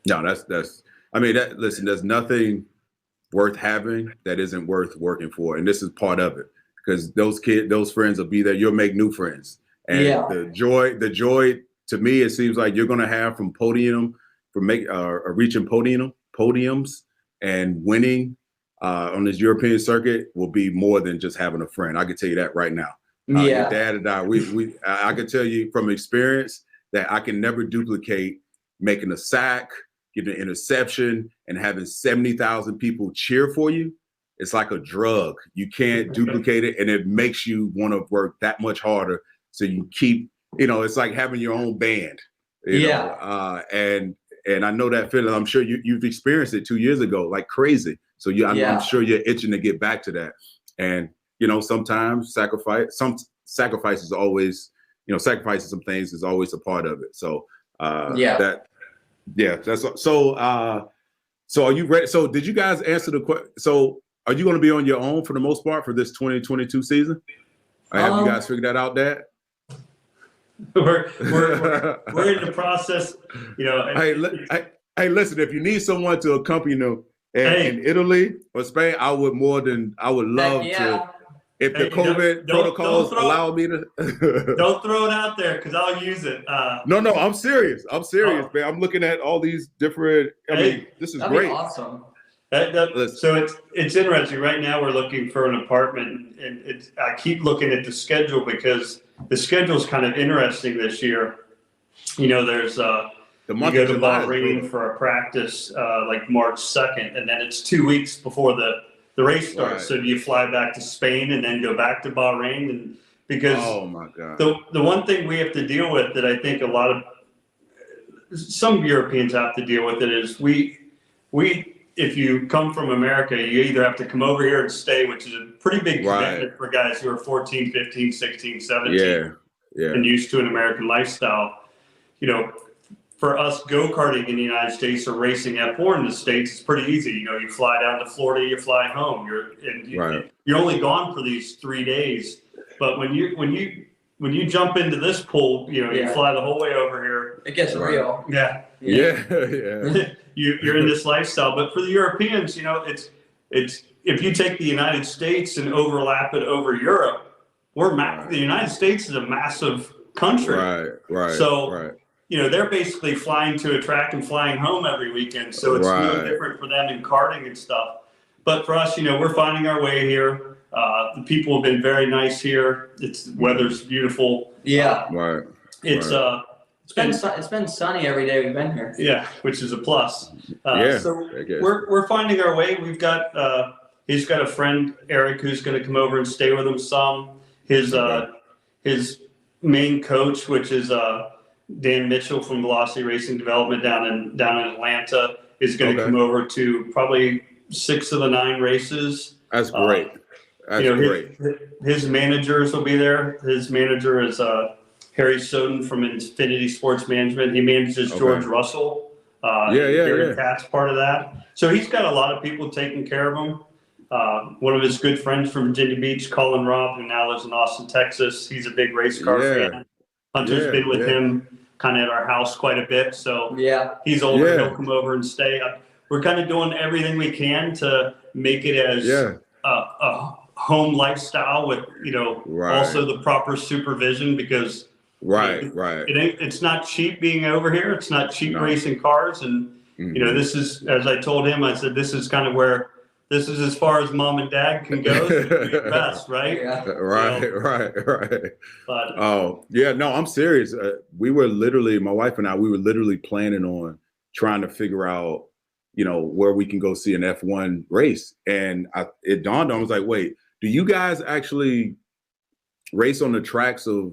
No, listen, there's nothing worth having that isn't worth working for, and this is part of it. Because those friends will be there. You'll make new friends, and the joy. To me, it seems like you're going to have from reaching podiums and winning on this European circuit will be more than just having a friend. I can tell you that right now. Your dad and I can tell you from experience that I can never duplicate making a sack, getting an interception, and having 70,000 people cheer for you. It's like a drug. You can't duplicate it, and it makes you want to work that much harder. So you keep. It's like having your own band, and I know that feeling. I'm sure you've experienced it 2 years ago, like crazy. So I'm sure you're itching to get back to that. And, sometimes sacrificing some things is always a part of it. So That's so. So are you ready? So did you guys answer the question? So are you going to be on your own for the most part for this 2022 season? Or have you guys figured that out, Dad? We're in the process. Hey, listen. If you need someone to accompany you in Italy or Spain, I would love to. If the COVID protocols allow me to. Don't throw it out there because I'll use it. No, I'm serious. Man. I'm looking at all these different. I mean, this is great. Awesome. So it's interesting. Right now, we're looking for an apartment, and I keep looking at the schedule because the schedule is kind of interesting this year. There's you go to Bahrain for a practice like March 2nd, and then it's 2 weeks before the race starts. Right. So you fly back to Spain and then go back to Bahrain, and because oh my God, the one thing we have to deal with that I think some Europeans have to deal with it is we if you come from America, you either have to come over here and stay, which is a pretty big commitment for guys who are 14, 15, 16, 17, and used to an American lifestyle. For us go-karting in the United States or racing F4 in the States, it's pretty easy. You fly down to Florida, you fly home. You're only gone for these 3 days. But when you jump into this pool, you fly the whole way over here. It gets real. Yeah. You're in this lifestyle. But for the Europeans, it's if you take the United States and overlap it over Europe, the United States is a massive country. Right. So. They're basically flying to a track and flying home every weekend. So it's no different for them in karting and stuff. But for us, we're finding our way here. The people have been very nice here. Weather's beautiful. Yeah. It's been sunny every day we've been here. Yeah, which is a plus. So we're finding our way. We've got he's got a friend, Eric, who's going to come over and stay with him some. His main coach, which is Dan Mitchell from Velocity Racing Development down in Atlanta, is going to come over to probably 6 of the 9 races. That's great. His managers will be there. His manager is Harry Soden from Infinity Sports Management. He manages George Russell. Gary Katz part of that. So he's got a lot of people taking care of him. One of his good friends from Virginia Beach, Colin Robb, who now lives in Austin, Texas. He's a big race car fan. Hunter's been with him kind of at our house quite a bit. So he's older. He'll come over and stay. We're kind of doing everything we can to make it as a home lifestyle with, also the proper supervision because it's not cheap being over here. It's not cheap racing cars. And, this is, as I told him, I said, this is kind of where this is as far as mom and dad can go. So do your best, right? Right. But I'm serious. My wife and I, we were literally planning on trying to figure out, where we can go see an F1 race. And it dawned on me, I was like, wait, do you guys actually race on the tracks of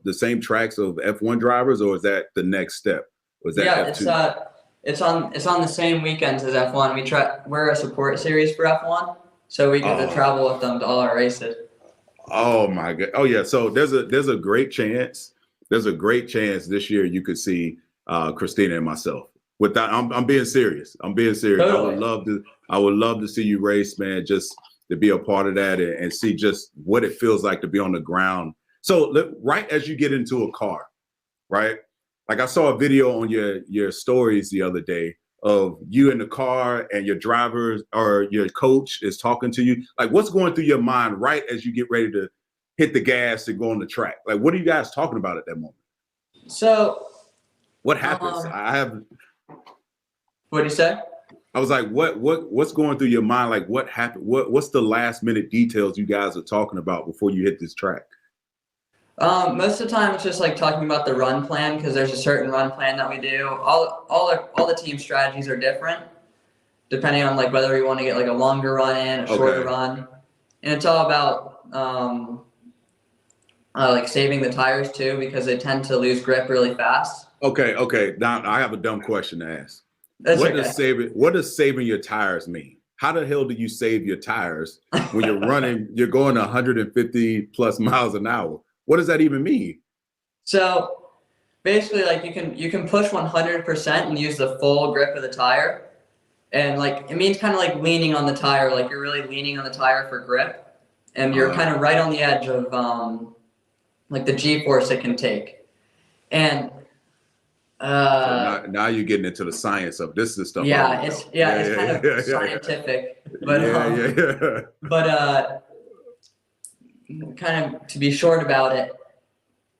the same tracks of F1 drivers, or is that the next step? Was that F2? It's on the same weekends as F1. We're a support series for F1, so we get to travel with them to all our races. Oh my God! Oh yeah. So there's a great chance. There's a great chance this year you could see Christina and myself. With that, I'm being serious. Totally. I would love to see you race, man. Just to be a part of that and see just what it feels like to be on the ground. So right as you get into a car, right? Like I saw a video on your stories the other day of you in the car and your driver or your coach is talking to you. Like what's going through your mind right as you get ready to hit the gas and go on the track? Like what are you guys talking about at that moment? So what happens? What'd you say? I was like, what's going through your mind? Like what happened? What's the last minute details you guys are talking about before you hit this track? Most of the time it's just like talking about the run plan because there's a certain run plan that we do. All the team strategies are different depending on like whether we want to get like a longer run in, a shorter run. And it's all about like saving the tires too because they tend to lose grip really fast. Okay. Now I have a dumb question to ask. What does saving your tires mean? How the hell do you save your tires when you're running, you're going 150 plus miles an hour? What does that even mean? So basically like you can push 100% and use the full grip of the tire, and like it means kind of like leaning on the tire, like you're really leaning on the tire for grip, and you're kind of right on the edge of like the G-force it can take, and so now you're getting into the science of this is stuff. Yeah, it's kind of scientific, but but kind of to be short about it,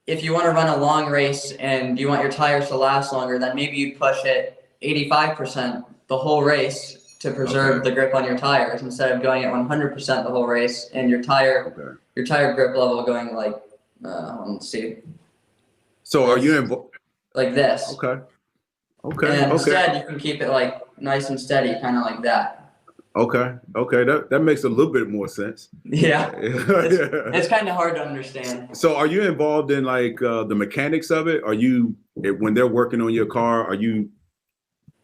if you want to run a long race and you want your tires to last longer, then maybe you push it 85% the whole race to preserve the grip on your tires instead of going at 100% the whole race, and your tire grip level going like let's see. So are you like this? Okay. And instead you can keep it like nice and steady, kind of like that. Okay. That makes a little bit more sense. Yeah. It's kind of hard to understand. So are you involved in like the mechanics of it? Are you, when they're working on your car, are you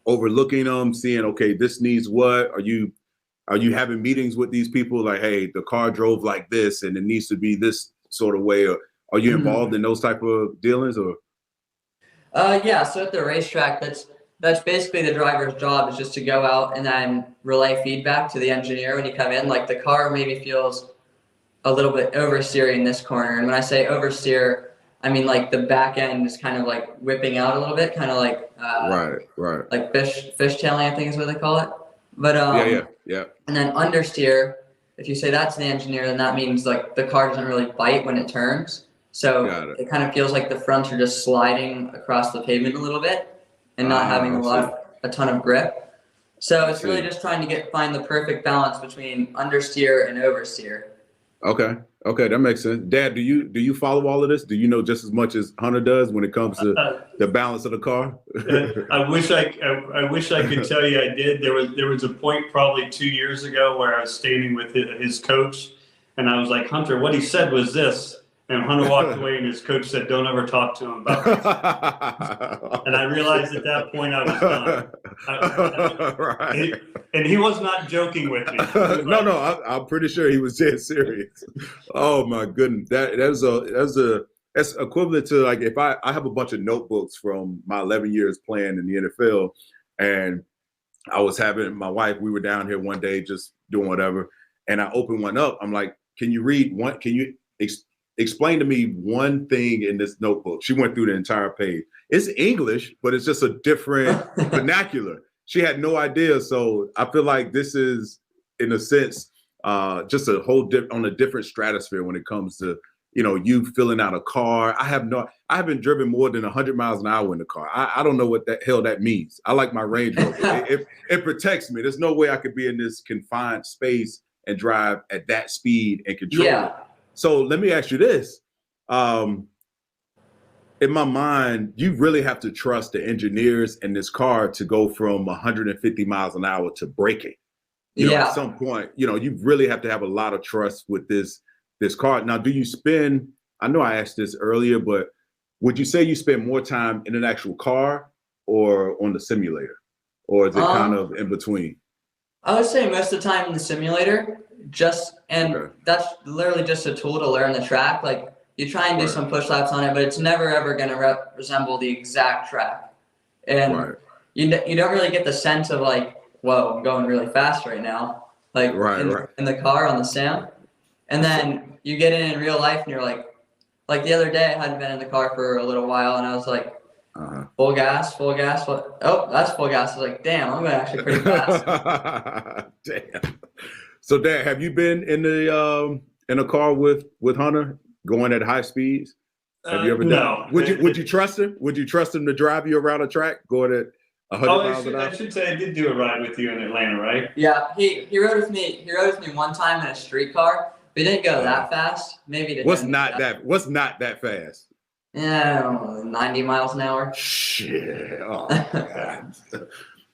overlooking them, seeing, okay, this needs what? Are you having meetings with these people like, hey, the car drove like this and it needs to be this sort of way? Or are you involved in those type of dealings? Or yeah, so at the racetrack, that's basically the driver's job, is just to go out and then relay feedback to the engineer when you come in. Like the car maybe feels a little bit oversteer in this corner. And when I say oversteer, I mean like the back end is kind of like whipping out a little bit, kind of like right. Like fishtailing, I think is what they call it. But yeah. And then understeer, if you say that to the engineer, then that means like the car doesn't really bite when it turns. So it kind of feels like the fronts are just sliding across the pavement a little bit and not having a ton of grip. So it's really just trying to find the perfect balance between understeer and oversteer. Okay, that makes sense. Dad, do you follow all of this? Do you know just as much as Hunter does when it comes to the balance of the car? I wish I could tell you I did. There was a point probably 2 years ago where I was standing with his coach, and I was like, Hunter, what he said was this. And Hunter walked away, and his coach said, "Don't ever talk to him about this." And I realized at that point I was done. And he was not joking with me. No, I'm pretty sure he was dead serious. Oh my goodness, that's equivalent to like if I have a bunch of notebooks from my 11 years playing in the NFL, and I was having my wife. We were down here one day just doing whatever, and I opened one up. I'm like, "Can you read one? Can you explain to me one thing in this notebook?" She went through the entire page. It's English, but it's just a different vernacular. She had no idea. So I feel like this is, in a sense, just a whole on a different stratosphere when it comes to, you filling out a car. I haven't driven more than 100 miles an hour in the car. I don't know what the hell that means. I like my Range Rover. It protects me. There's no way I could be in this confined space and drive at that speed and control it. So let me ask you this. In my mind, you really have to trust the engineers in this car to go from 150 miles an hour to braking. At some point, you really have to have a lot of trust with this car. Now, do you spend, I know I asked this earlier, but would you say you spend more time in an actual car or on the simulator? Or is it kind of in between? I would say most of the time in the simulator. That's literally just a tool to learn the track. Like you try and do some push laps on it, but it's never ever going to resemble the exact track. And you don't really get the sense of like, whoa, I'm going really fast right now. Like in the car on the sim. And then you get in real life and you're like the other day I hadn't been in the car for a little while and I was like, full gas. Oh, that's full gas. I was like, damn, I'm going actually pretty fast. Damn. So, Dad, have you been in a car with Hunter going at high speeds? Have you ever done? No. Would you trust him? Would you trust him to drive you around a track going at 100 miles an hour? I should say I did do a ride with you in Atlanta, right? Yeah, he rode with me. He rode with me one time in a street car. But he didn't go that fast. Maybe What's not that fast? Yeah, I don't know, 90 miles an hour. Shit. Oh God.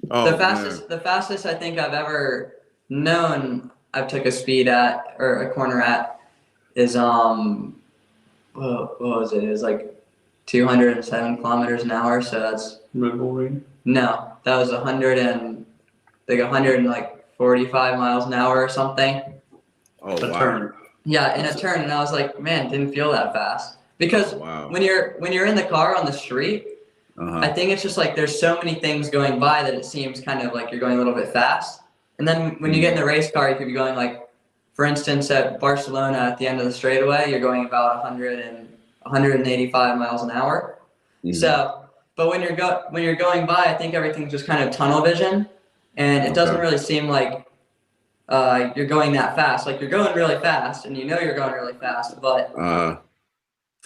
The fastest I think I've ever known I've took a speed at or a corner at is what was it? It was like 207 kilometers an hour. So that's no, that was 145 miles an hour or something. Oh wow. Turn. Yeah, in a turn, and I was like, man, didn't feel that fast. Because when you're in the car on the street, I think it's just like there's so many things going by that it seems kind of like you're going a little bit fast. And then when you get in the race car, you could be going like, for instance, at Barcelona at the end of the straightaway, you're going about 185 miles an hour. So, but when you're going by, I think everything's just kind of tunnel vision, and it doesn't really seem like you're going that fast. Like you're going really fast, and you know you're going really fast, but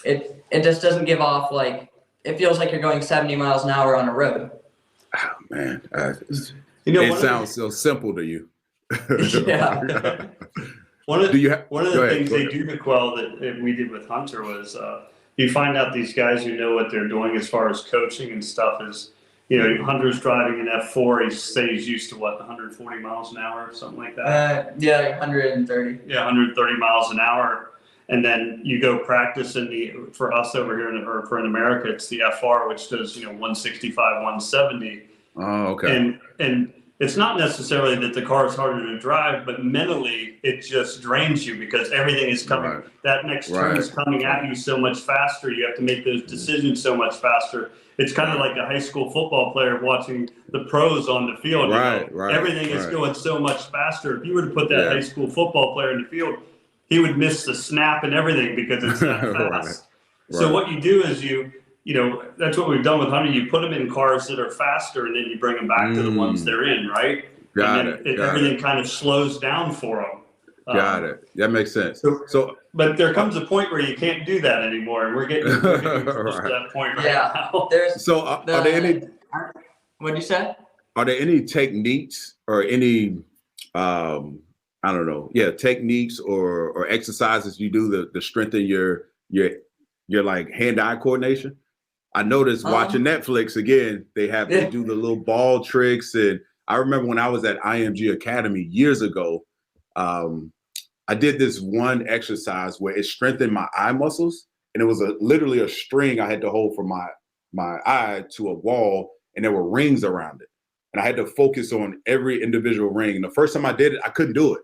it just doesn't give off like. It feels like you're going 70 miles an hour on a road. Oh man, it sounds so simple to you. Yeah. One of the things they do, Miquel, that we did with Hunter was you find out these guys who know what they're doing as far as coaching and stuff is, Hunter's driving an F4. He's used to 140 miles an hour or something like that. Yeah, 130. Yeah, 130 miles an hour. And then you go practice for us over here in America, it's the FR, which does 165, 170. Oh, okay. And it's not necessarily that the car is harder to drive, but mentally it just drains you because everything is coming. Right. That next turn is coming at you so much faster. You have to make those decisions so much faster. It's kind of like a high school football player watching the pros on the field. Right. Everything is going so much faster. If you were to put that high school football player in the field, he would miss the snap and everything because it's that fast. So what you do is that's what we've done with Hunter. You put them in cars that are faster, and then you bring them back to the ones they're in, right? Everything kind of slows down for them. Got it. That makes sense. But there comes a point where you can't do that anymore, and we're getting to that point now. Are there any? What did you say? Are there any techniques or any? I don't know. Yeah, techniques or exercises you do to strengthen your like hand-eye coordination. I noticed watching Netflix again, they do the little ball tricks, and I remember when I was at IMG Academy years ago, I did this one exercise where it strengthened my eye muscles, and it was literally a string I had to hold from my eye to a wall, and there were rings around it, and I had to focus on every individual ring. And the first time I did it, I couldn't do it.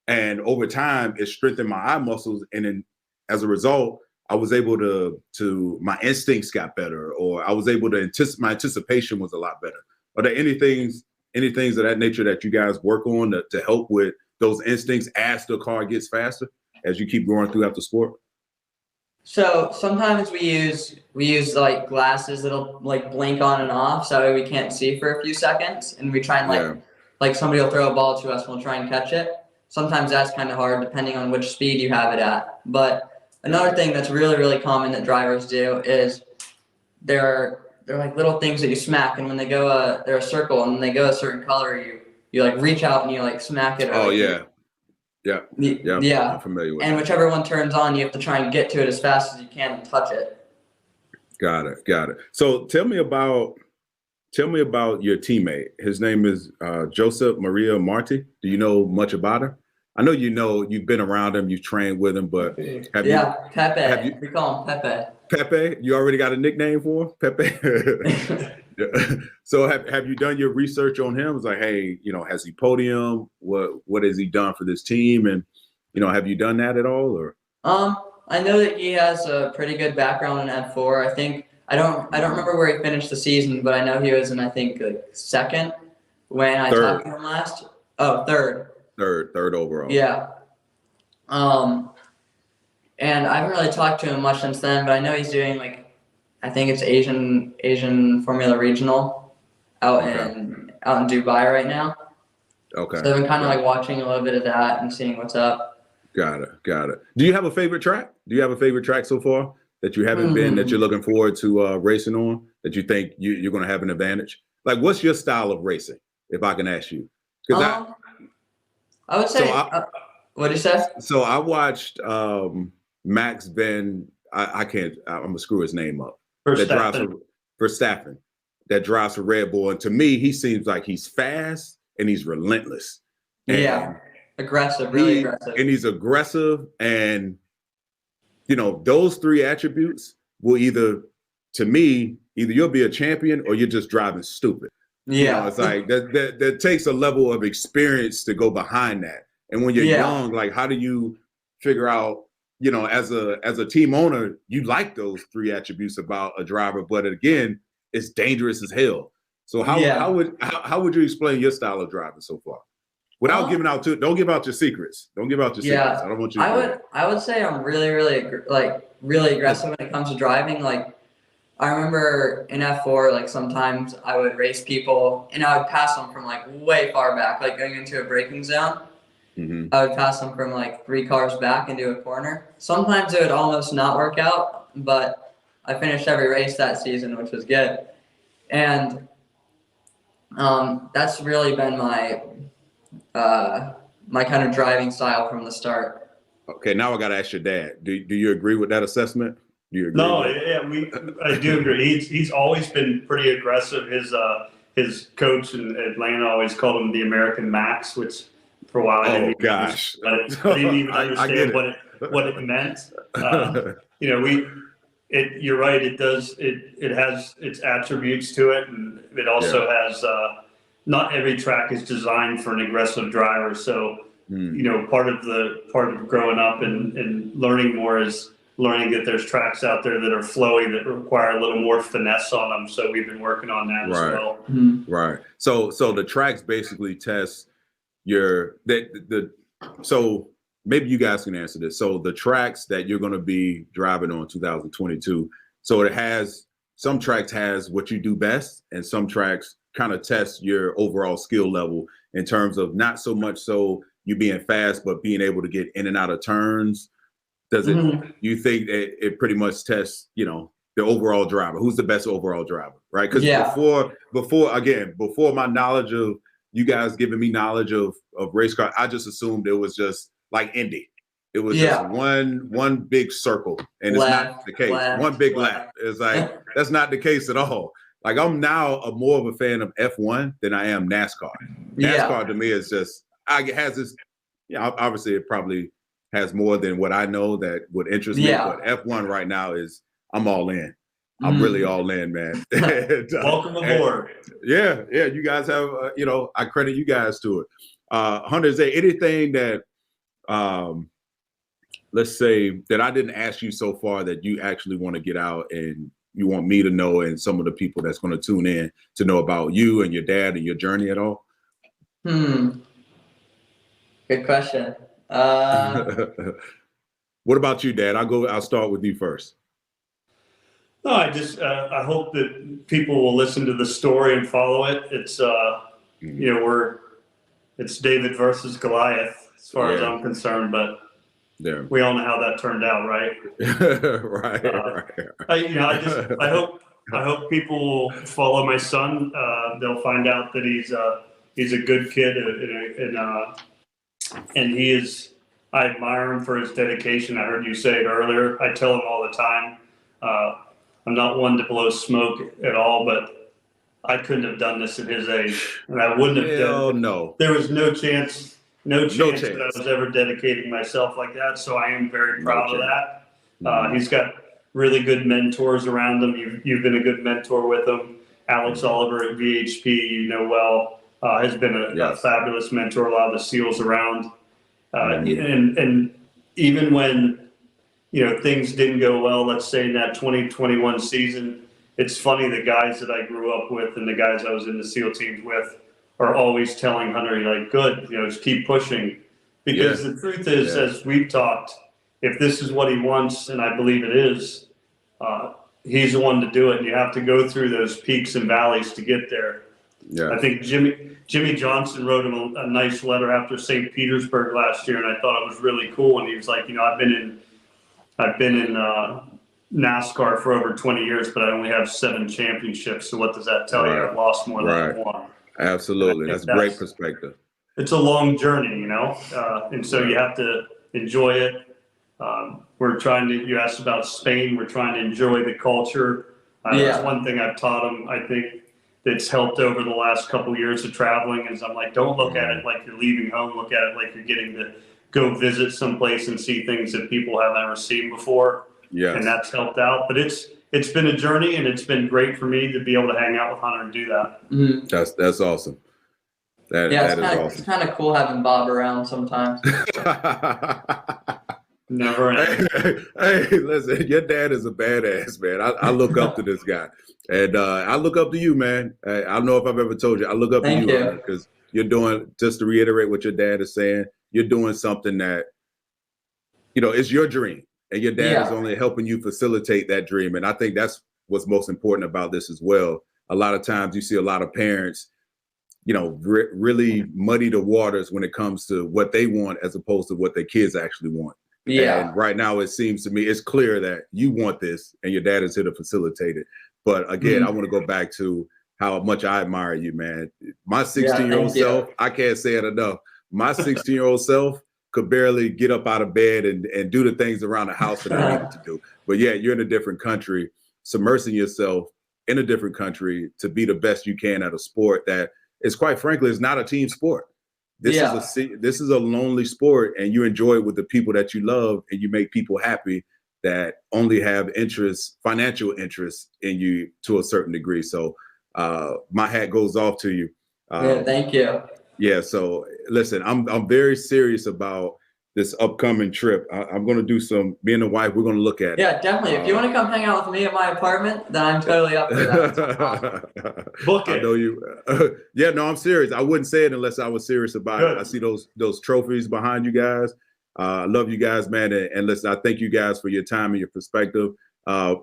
And over time, it strengthened my eye muscles. And then as a result, I was able to my instincts got better, or I was able to my anticipation was a lot better. Are there any things of that nature that you guys work on to help with those instincts as the car gets faster, as you keep going throughout the sport? So sometimes we use like glasses that'll like blink on and off, so that way we can't see for a few seconds, and we try and like somebody will throw a ball to us and we'll try and catch it. Sometimes that's kind of hard depending on which speed you have it at. But another thing that's really, really common that drivers do is they're like little things that you smack, and when they go they're a circle, and when they go a certain color, you like reach out and you like smack it. Oh yeah. I'm familiar with and whichever one turns on, you have to try and get to it as fast as you can and touch it. Got it. So tell me about your teammate. His name is Joseph Maria Marti. Do you know much about him? I know you've been around him, you've trained with him, but Pepe. We call him Pepe. Pepe? You already got a nickname for him? Pepe? So have you done your research on him? It's like, hey, has he podium? What has he done for this team? And, have you done that at all? Or I know that he has a pretty good background in F4. I think I don't remember where he finished the season, but I know he was in, I think, like second when I talked to him last. Oh, third. Third overall. Yeah. And I haven't really talked to him much since then, but I know he's doing I think it's Asian Formula Regional out in Dubai right now. Okay. So I've been kind of watching a little bit of that and seeing what's up. Got it. Do you have a favorite track? So far that you haven't been, that you're looking forward to racing on, that you think you're going to have an advantage? Like, what's your style of racing, if I can ask you? Because I would say, what did you say? So I watched Max Van, I'm going to screw his name up. Verstappen. That drives for Red Bull. And to me, he seems like he's fast and he's relentless. And aggressive, really aggressive. And he's aggressive. And, those three attributes will either you'll be a champion or you're just driving stupid. Yeah. It's like that takes a level of experience to go behind that. And when you're young, how do you figure out you know, as a team owner, you like those 3 attributes about a driver, but again, it's dangerous as hell. So how would you explain your style of driving so far? Without don't give out your secrets. Don't give out your secrets. I don't want you to I would say I'm really, really aggressive when it comes to driving. Like, I remember in F4, like, sometimes I would race people and I would pass them from like way far back, like going into a braking zone. Mm-hmm. I would pass them from like 3 cars back into a corner. Sometimes it would almost not work out, but I finished every race that season, which was good. And that's really been my kind of driving style from the start. Okay, now I got to ask your dad. Do you agree with that assessment? Do you agree? No, I do agree. He's always been pretty aggressive. His coach in Atlanta always called him the American Max, which for a while I didn't even understand what it meant. You know, you're right. It does. It has its attributes to it, and it also has. Not every track is designed for an aggressive driver. So, you know, part of growing up and learning more is learning that there's tracks out there that are flowy that require a little more finesse on them. So we've been working on that as well. Mm-hmm. Right. So the tracks basically test so maybe you guys can answer this. So the tracks that you're going to be driving on 2022. So some tracks has what you do best, and some tracks kind of test your overall skill level in terms of not so much so you being fast, but being able to get in and out of turns. Does it? You think it pretty much tests, you know, the overall driver? Who's the best overall driver, right? Because before my knowledge of you guys giving me knowledge of race car, I just assumed it was just like Indy. It was just one big circle, and it's not the case. One big lap. It's like that's not the case at all. Like, I'm now more of a fan of F1 than I am NASCAR. NASCAR to me is just, it has this, obviously it probably has more than what I know that would interest me. But F1 right now is, I'm all in. I'm really all in, man. Welcome aboard. Yeah. You guys have, I credit you guys to it. Hunter, is there anything that, let's say, that I didn't ask you so far that you actually want to get out and you want me to know, and some of the people that's going to tune in to know about you and your dad and your journey at all? Good question. What about you, Dad? I'll start with you first. No, I hope that people will listen to the story and follow it. It's it's David versus Goliath as far as I'm concerned, but we all know how that turned out, right? Right. I hope people will follow my son. They'll find out that he's a good kid, and he is. I admire him for his dedication. I heard you say it earlier. I tell him all the time. I'm not one to blow smoke at all, but I couldn't have done this at his age, and I wouldn't have done. No, there was no chance that I was ever dedicating myself like that. So I am very proud of that. He's got really good mentors around him. You've been a good mentor with him. Alex Oliver at VHP, has been a fabulous mentor. A lot of the SEALs around, and even when things didn't go well, let's say in that 2021 season, it's funny, the guys that I grew up with and the guys I was in the SEAL teams with are always telling Hunter, good, just keep pushing. Because the truth is, as we've talked, if this is what he wants, and I believe it is, he's the one to do it. And you have to go through those peaks and valleys to get there. Yeah. I think Jimmy Johnson wrote him a nice letter after St. Petersburg last year, and I thought it was really cool. And he was like, I've been in NASCAR for over 20 years, but I only have 7 championships. So what does that tell you? I've lost more than I've won. Absolutely. That's great perspective. It's a long journey, and so you have to enjoy it. You asked about Spain. We're trying to enjoy the culture. That's one thing I've taught him, I think, that's helped over the last couple of years of traveling is I'm like, don't look at it like you're leaving home. Look at it like you're getting to go visit someplace and see things that people haven't ever seen before. Yeah. And that's helped out. But it's been a journey, and it's been great for me to be able to hang out with Hunter and do that. Mm-hmm. That's awesome. That is awesome. It's kind of cool having Bob around sometimes. Never end. Hey, listen, your dad is a badass, man. I look up to this guy, and I look up to you, man. I don't know if I've ever told you, I look up to you because you're doing, just to reiterate what your dad is saying, you're doing something that, it's your dream, and your dad is only helping you facilitate that dream. And I think that's what's most important about this as well. A lot of times you see a lot of parents, really muddy the waters when it comes to what they want as opposed to what their kids actually want. Yeah. And right now, it seems to me it's clear that you want this and your dad is here to facilitate it. But again, I want to go back to how much I admire you, man. My 16-year-old self, I can't say it enough. My 16-year-old self could barely get up out of bed and do the things around the house that I needed to do. But yeah, you're in a different country, submersing yourself in a different country to be the best you can at a sport that is, quite frankly, is not a team sport. This is a lonely sport, and you enjoy it with the people that you love, and you make people happy that only have financial interest in you to a certain degree. So my hat goes off to you. Thank you. Yeah. So listen, I'm very serious about this upcoming trip. I'm going to do me and the wife, we're going to look at it. Yeah, definitely. If you want to come hang out with me at my apartment, then I'm totally up for that. Book it. I know you. Yeah, no, I'm serious. I wouldn't say it unless I was serious about it. I see those trophies behind you guys. I love you guys, man. And listen, I thank you guys for your time and your perspective.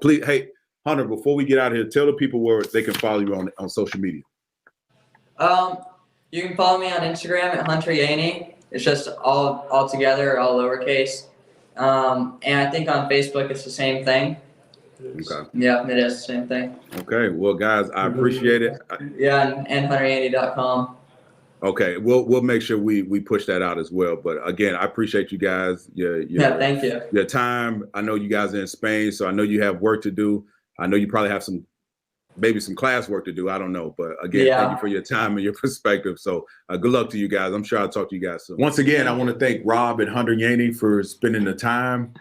Please, hey, Hunter, before we get out of here, tell the people where they can follow you on social media. You can follow me on Instagram at Hunter Yeany. It's just all together, all lowercase. And I think on Facebook it's the same thing. Okay. Yeah, it is the same thing. Okay. Well, guys, I appreciate it. Yeah, and hunteryeany.com. Okay. We'll make sure we push that out as well. But again, I appreciate you guys. Thank you. Your time. I know you guys are in Spain, so I know you have work to do. I know you probably have maybe some class work to do. I don't know. But again, thank you for your time and your perspective. So good luck to you guys. I'm sure I'll talk to you guys soon. Once again, I want to thank Rob and Hunter Yeany for spending the time.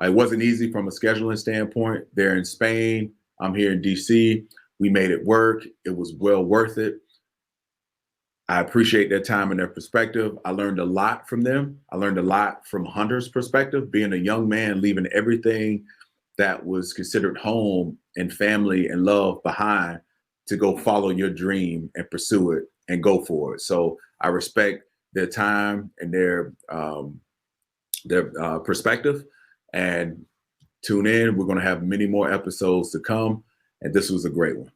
It wasn't easy from a scheduling standpoint. They're in Spain. I'm here in DC. We made it work. It was well worth it. I appreciate their time and their perspective. I learned a lot from them. I learned a lot from Hunter's perspective, being a young man, leaving everything that was considered home and family and love behind to go follow your dream and pursue it and go for it. So I respect their time and their perspective. And tune in. We're going to have many more episodes to come. And this was a great one.